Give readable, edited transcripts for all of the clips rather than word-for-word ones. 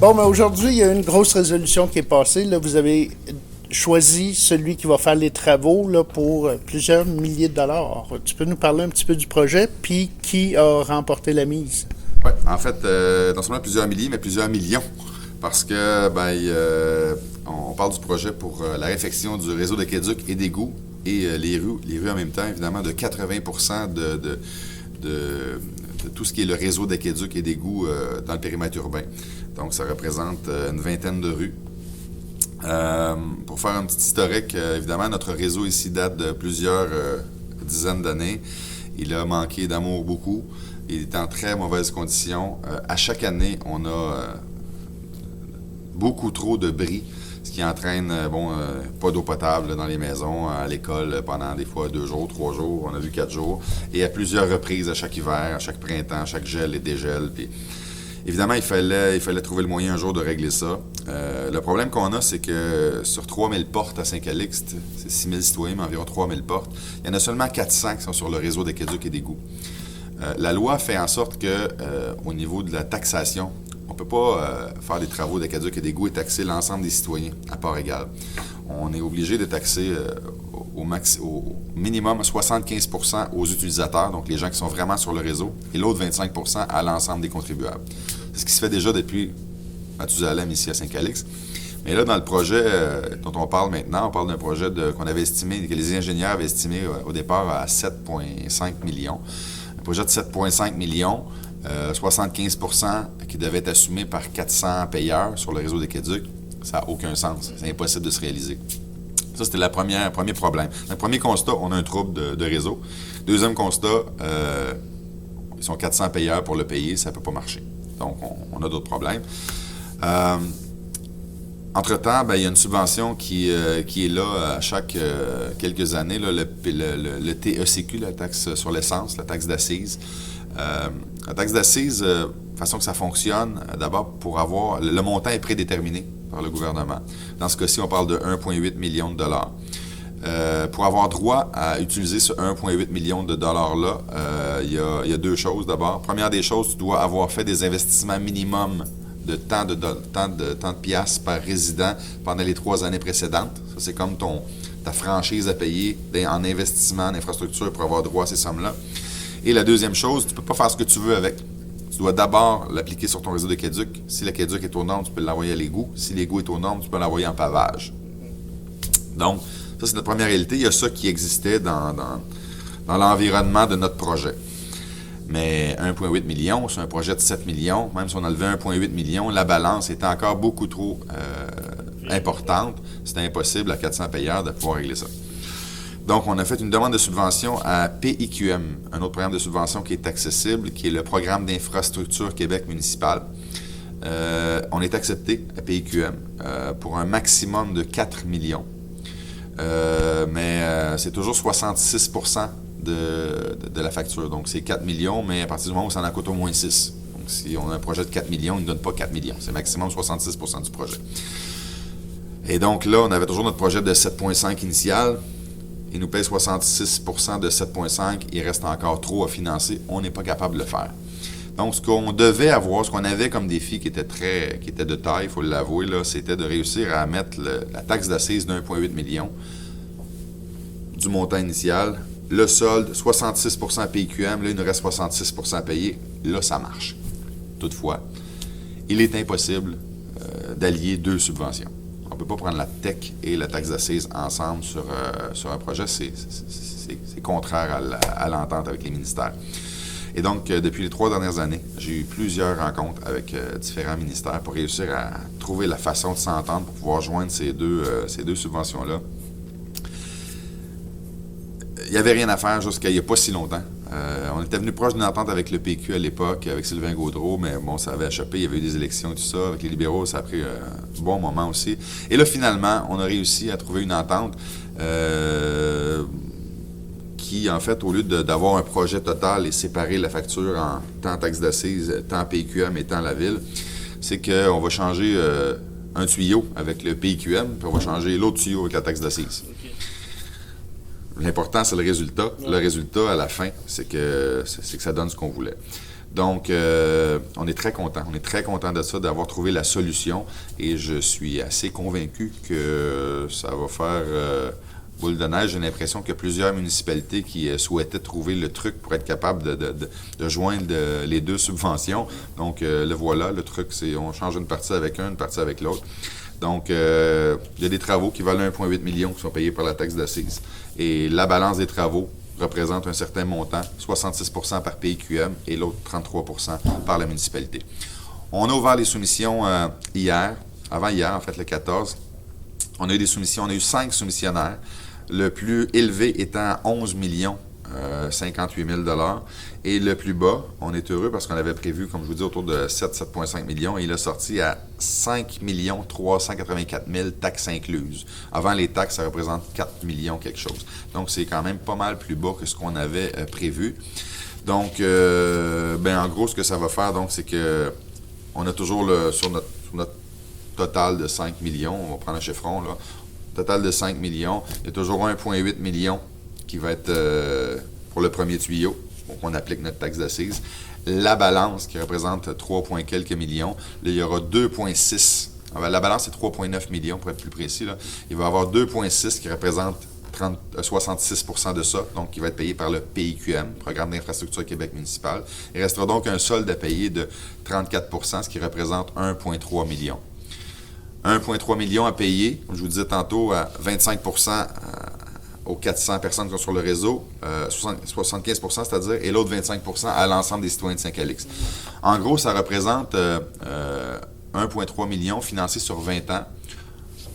Bon, mais aujourd'hui, il y a une grosse résolution qui est passée. Là, vous avez choisi celui qui va faire les travaux là, pour plusieurs milliers de dollars. Tu peux nous parler un petit peu du projet, puis qui a remporté la mise? Oui, en fait, non seulement plusieurs milliers, mais plusieurs millions. Parce que, on parle du projet pour la réfection du réseau d'aqueducs et d'égouts et les rues en même temps, évidemment, de 80% de tout ce qui est le réseau d'aqueducs et d'égouts dans le périmètre urbain. Donc, ça représente une vingtaine de rues. Pour faire un petit historique, évidemment, notre réseau ici date de plusieurs dizaines d'années. Il a manqué d'amour beaucoup. Il est en très mauvaise condition. À chaque année, on a beaucoup trop de bris, ce qui entraîne pas d'eau potable dans les maisons, à l'école pendant des fois 2 jours, 3 jours, on a vu 4 jours, et à plusieurs reprises à chaque hiver, à chaque printemps, à chaque gel et dégel. Puis, évidemment, il fallait trouver le moyen un jour de régler ça. Le problème qu'on a, c'est que sur 3000 portes à Saint-Calixte, c'est 6000 citoyens, mais environ 3000 portes, il y en a seulement 400 qui sont sur le réseau d'aqueducs et d'égouts. La loi fait en sorte que, au niveau de la taxation, on ne peut pas faire des travaux d'aqueducs et d'égouts et taxer l'ensemble des citoyens à part égale. On est obligé de taxer au minimum 75% aux utilisateurs, donc les gens qui sont vraiment sur le réseau, et l'autre 25% à l'ensemble des contribuables. C'est ce qui se fait déjà depuis Mathusalem ici à Saint-Calixte. Mais là, dans le projet dont on parle maintenant, on parle d'un projet qu'on avait estimé, que les ingénieurs avaient estimé au départ à 7,5 millions. Un projet de 7,5 millions, 75% qui devait être assumé par 400 payeurs sur le réseau d'aqueducs, ça n'a aucun sens. C'est impossible de se réaliser. Ça, c'était le premier problème. Le premier constat, on a un trouble de réseau. Deuxième constat, ils sont 400 payeurs pour le payer, ça ne peut pas marcher. Donc, on a d'autres problèmes. Entre-temps, il y a une subvention qui est là à chaque quelques années, là, le TECQ, la taxe sur l'essence, la taxe d'assises. La taxe d'assises, de façon que ça fonctionne, d'abord, pour avoir... Le montant est prédéterminé par le gouvernement. Dans ce cas-ci, on parle de 1,8 million de dollars. Pour avoir droit à utiliser ce 1,8 million de dollars-là, il y a 2 choses d'abord. Première des choses, tu dois avoir fait des investissements minimum de tant de piastres par résident pendant les 3 années précédentes. Ça, c'est comme ta franchise à payer en investissement, en infrastructure pour avoir droit à ces sommes-là. Et la deuxième chose, tu ne peux pas faire ce que tu veux avec. Tu dois d'abord l'appliquer sur ton réseau d'aqueduc. Si l'aqueduc est aux normes, tu peux l'envoyer à l'égout. Si l'égout est aux normes, tu peux l'envoyer en pavage. Donc, ça, c'est notre première réalité. Il y a ça qui existait dans l'environnement de notre projet. Mais 1,8 million, c'est un projet de 7 millions. Même si on enlevait 1,8 million, la balance était encore beaucoup trop importante. C'était impossible à 400 payeurs de pouvoir régler ça. Donc, on a fait une demande de subvention à PIQM, un autre programme de subvention qui est accessible, qui est le programme d'infrastructure Québec municipal. On est accepté à PIQM pour un maximum de 4 millions. Mais c'est toujours 66% de la facture. Donc, c'est 4 millions, mais à partir du moment où ça en coûte au moins 6. Donc, si on a un projet de 4 millions, il ne donne pas 4 millions. C'est maximum 66% du projet. Et donc, là, on avait toujours notre projet de 7,5 initial. Il nous paye 66% de 7,5. Il reste encore trop à financer. On n'est pas capable de le faire. Donc, ce qu'on devait avoir, ce qu'on avait comme défi qui était de taille, il faut l'avouer, là, c'était de réussir à mettre la taxe d'assises de 1,8 million du montant initial. Le solde, 66% PQM, là, il nous reste 66% à payer. Là, ça marche. Toutefois, il est impossible d'allier 2 subventions. On ne peut pas prendre la TEC et la taxe d'assises ensemble sur un projet. C'est contraire à l'entente avec les ministères. Et donc, depuis les 3 dernières années, j'ai eu plusieurs rencontres avec différents ministères pour réussir à trouver la façon de s'entendre pour pouvoir joindre ces deux subventions-là. Il n'y avait rien à faire jusqu'à il n'y a pas si longtemps. On était venu proche d'une entente avec le PQ à l'époque, avec Sylvain Gaudreault, mais bon, ça avait échappé, il y avait eu des élections et tout ça. Avec les libéraux, ça a pris un bon moment aussi. Et là, finalement, on a réussi à trouver une entente qui, en fait, au lieu d'avoir un projet total et séparer la facture en tant taxe d'assises, tant PQM et tant la ville, c'est qu'on va changer un tuyau avec le PQM, puis on va changer l'autre tuyau avec la taxe d'assises. Okay. L'important, c'est le résultat. Le résultat, à la fin, c'est que ça donne ce qu'on voulait. Donc, on est très content. On est très content de ça, d'avoir trouvé la solution. Et je suis assez convaincu que ça va faire boule de neige. J'ai l'impression qu'il y a plusieurs municipalités qui souhaitaient trouver le truc pour être capable de joindre les deux subventions. Donc, le voilà. Le truc, c'est on change une partie avec un, une partie avec l'autre. Donc, il y a des travaux qui valent 1,8 million qui sont payés par la taxe d'assises. Et la balance des travaux représente un certain montant, 66% par PIQM et l'autre 33% par la municipalité. On a ouvert les soumissions avant-hier, en fait, le 14. On a eu des soumissions, on a eu 5 soumissionnaires, le plus élevé étant 11 millions 58 000 $. Et le plus bas, on est heureux parce qu'on avait prévu, comme je vous dis, autour de 7,5 millions. Et il a sorti à 5 384 000 taxes incluses. Avant les taxes, ça représente 4 millions quelque chose. Donc, c'est quand même pas mal plus bas que ce qu'on avait prévu. Donc, en gros, ce que ça va faire, donc, c'est que on a toujours sur notre total de 5 millions, on va prendre un chiffron, là, total de 5 millions, il y a toujours 1,8 million qui va être pour le premier tuyau. Donc, on applique notre taxe d'assises. La balance, qui représente 3, quelques millions, là, il y aura 2,6. La balance, c'est 3,9 millions, pour être plus précis. Là. Il va y avoir 2,6 qui représente 66% de ça, donc qui va être payé par le PIQM, Programme d'infrastructure Québec municipal. Il restera donc un solde à payer de 34%, ce qui représente 1,3 million. 1,3 million à payer, comme je vous disais tantôt, à 25% aux 400 personnes qui sont sur le réseau, 75%, c'est-à-dire, et l'autre 25% à l'ensemble des citoyens de Saint-Calix. En gros, ça représente 1,3 million financé sur 20 ans,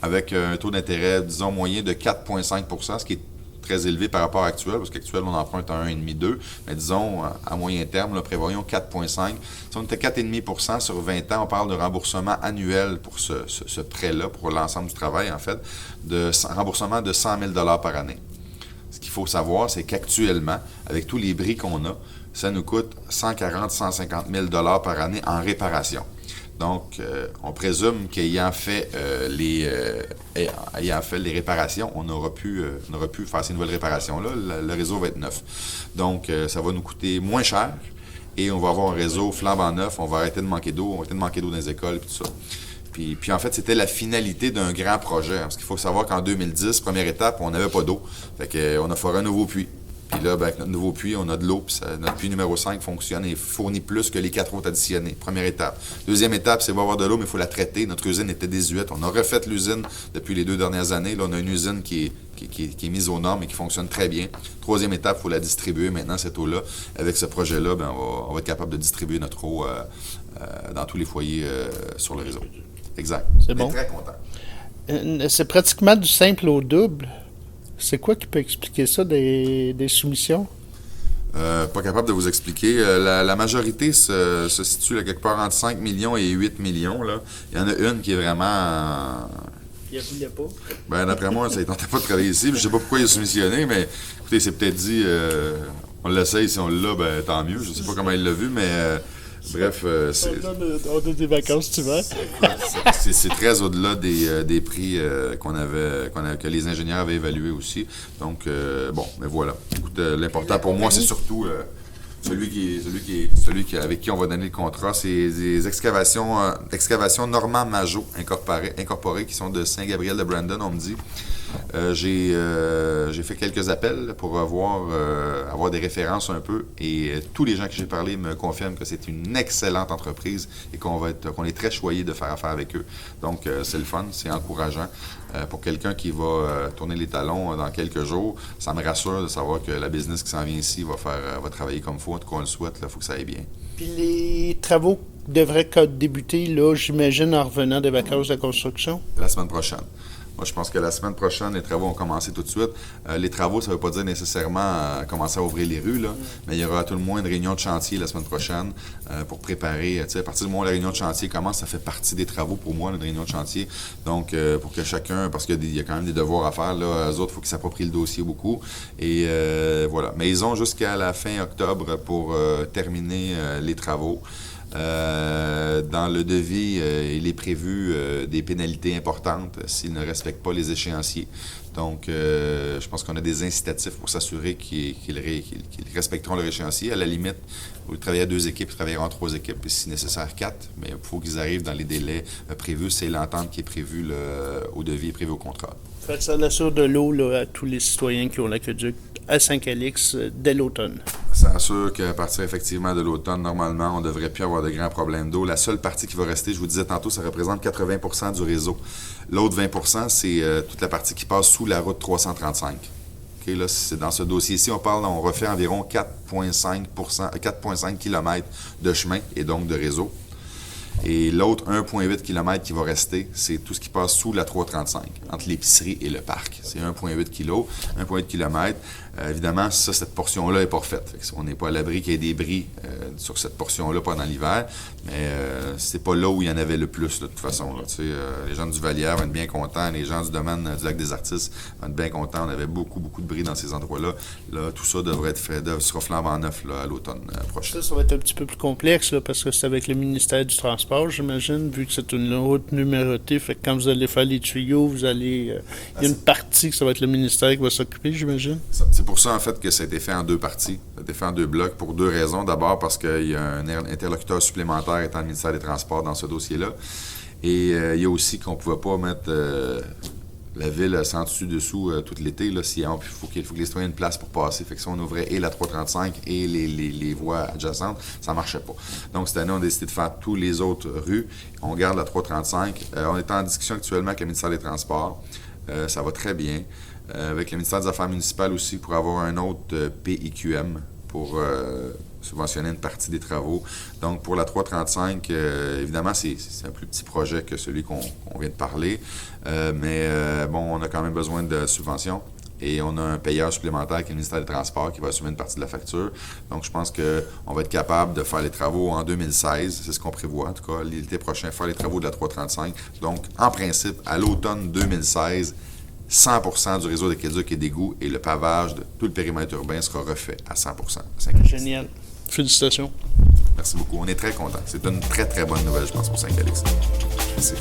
avec un taux d'intérêt, disons, moyen de 4,5%, ce qui est très élevé par rapport à actuel, parce qu'actuellement, on emprunte à 1,5-2, mais disons, à moyen terme, là, prévoyons 4,5. Si on était 4,5% sur 20 ans, on parle de remboursement annuel pour ce prêt-là, pour l'ensemble du travail, en fait, de remboursement de 100 000 $ par année. Ce qu'il faut savoir, c'est qu'actuellement, avec tous les bris qu'on a, ça nous coûte 140-150 000 $ par année en réparation. Donc, on présume qu'ayant fait les réparations, on aura pu faire ces nouvelles réparations-là. Le réseau va être neuf. Donc, ça va nous coûter moins cher et on va avoir un réseau flambant neuf. On va arrêter de manquer d'eau. On va arrêter de manquer d'eau dans les écoles et tout ça. Puis en fait, c'était la finalité d'un grand projet. Hein, parce qu'il faut savoir qu'en 2010, première étape, on n'avait pas d'eau. Fait qu'on a foré un nouveau puits. Puis là, avec notre nouveau puits, on a de l'eau. Puis notre puits numéro 5 fonctionne et fournit plus que les 4 autres additionnés. Première étape. Deuxième étape, c'est avoir de l'eau, mais il faut la traiter. Notre usine était désuète. On a refait l'usine depuis les 2 dernières années. Là, on a une usine qui est mise aux normes et qui fonctionne très bien. Troisième étape, il faut la distribuer maintenant, cette eau-là. Avec ce projet-là, on va être capable de distribuer notre eau dans tous les foyers sur le réseau. Exact. C'est bon. On est très content. C'est pratiquement du simple au double. C'est quoi qui peut expliquer ça des soumissions? Pas capable de vous expliquer. La majorité se situe là, quelque part entre 5 millions et 8 millions. Là. Il y en a une qui est vraiment... Il voulait pas. Ben, d'après moi, ça ne tentait pas de travailler ici. Je ne sais pas pourquoi il a soumissionné, mais écoutez, c'est peut-être dit, on l'essaye, si on l'a, ben, tant mieux. Je ne sais pas comment il l'a vu, mais... Bref, on a des vacances d'hiver. C'est très au-delà des prix que les ingénieurs avaient évalués aussi. Donc, mais voilà. Écoute, l'important pour moi, c'est surtout avec qui on va donner le contrat. C'est des excavations Normand Majot incorporées qui sont de Saint-Gabriel-de-Brandon, on me dit. J'ai fait quelques appels pour avoir des références un peu et tous les gens que j'ai parlé me confirment que c'est une excellente entreprise et qu'on est très choyé de faire affaire avec eux. Donc, c'est le fun, c'est encourageant. Pour quelqu'un qui va tourner les talons dans quelques jours, ça me rassure de savoir que la business qui s'en vient ici va travailler comme il faut. En tout cas, on le souhaite, il faut que ça aille bien. Puis les travaux devraient débuter, là, j'imagine, en revenant des vacances de construction? La semaine prochaine. Moi, je pense que la semaine prochaine, les travaux vont commencer tout de suite. Les travaux, ça ne veut pas dire nécessairement commencer à ouvrir les rues, là, mais il y aura à tout le moins une réunion de chantier la semaine prochaine pour préparer. À partir du moment où la réunion de chantier commence, ça fait partie des travaux pour moi, une réunion de chantier. Donc, pour que chacun, parce qu'il y a quand même des devoirs à faire, là, eux autres, il faut qu'ils s'approprient le dossier beaucoup. Et voilà. Mais ils ont jusqu'à la fin octobre pour terminer les travaux. Dans le devis, il est prévu des pénalités importantes s'ils ne respectent pas les échéanciers. Donc, je pense qu'on a des incitatifs pour s'assurer qu'ils respecteront leur échéancier. À la limite, au lieu de travailler à 2 équipes, ils travailleront en 3 équipes, et si nécessaire 4. Mais il faut qu'ils arrivent dans les délais prévus. C'est l'entente qui est prévue au devis, prévue au contrat. Fait que ça assure de l'eau là, à tous les citoyens qui ont l'aqueduc à Saint-Calix dès l'automne. Ça assure qu'à partir effectivement de l'automne, normalement, on ne devrait plus avoir de grands problèmes d'eau. La seule partie qui va rester, je vous disais tantôt, ça représente 80% du réseau. L'autre 20%, c'est toute la partie qui passe sous la route 335. Okay, là, c'est dans ce dossier-ci, on refait environ 4,5 km de chemin et donc de réseau. Et l'autre 1,8 km qui va rester, c'est tout ce qui passe sous la 335, entre l'épicerie et le parc. C'est 1,8 km. Évidemment, cette portion-là n'est pas refaite. On n'est pas à l'abri qu'il y ait des bris sur cette portion-là pendant l'hiver, mais c'est pas là où il y en avait le plus, là, de toute façon. Là, les gens du Vallière vont être bien contents, les gens du domaine du Lac des Artistes vont être bien contents. On avait beaucoup, beaucoup de bris dans ces endroits-là. Là, tout ça devrait être fait, sera flambant neuf là, à l'automne prochain. Ça va être un petit peu plus complexe là, parce que c'est avec le ministère du Transport, j'imagine, vu que c'est une route numérotée. Fait que quand vous allez faire les tuyaux, il y a une partie que ça va être le ministère qui va s'occuper, j'imagine. C'est pour ça, en fait, que ça a été fait en 2 parties. Ça a été fait en 2 blocs pour 2 raisons. D'abord, parce qu'il y a un interlocuteur supplémentaire étant le ministère des Transports dans ce dossier-là. Et il y a aussi qu'on ne pouvait pas mettre la ville sans dessus-dessous tout l'été. Il faut que les citoyens aient une place pour passer. Fait que si on ouvrait et la 335 et les voies adjacentes, ça ne marchait pas. Donc, cette année, on a décidé de faire tous les autres rues. On garde la 335. On est en discussion actuellement avec le ministère des Transports. Ça va très bien. Avec le ministère des Affaires municipales aussi pour avoir un autre PIQM pour subventionner une partie des travaux. Donc, pour la 335, évidemment, c'est un plus petit projet que celui qu'on vient de parler, mais on a quand même besoin de subventions. Et on a un payeur supplémentaire qui est le ministère des Transports qui va assumer une partie de la facture. Donc, je pense qu'on va être capable de faire les travaux en 2016. C'est ce qu'on prévoit, en tout cas, l'été prochain, faire les travaux de la 335. Donc, en principe, à l'automne 2016, 100% du réseau d'aqueduc et d'égouts et le pavage de tout le périmètre urbain sera refait à 100%. Génial. Félicitations. Merci beaucoup. On est très contents. C'est une très, très bonne nouvelle, je pense, pour Saint-Calix. Merci.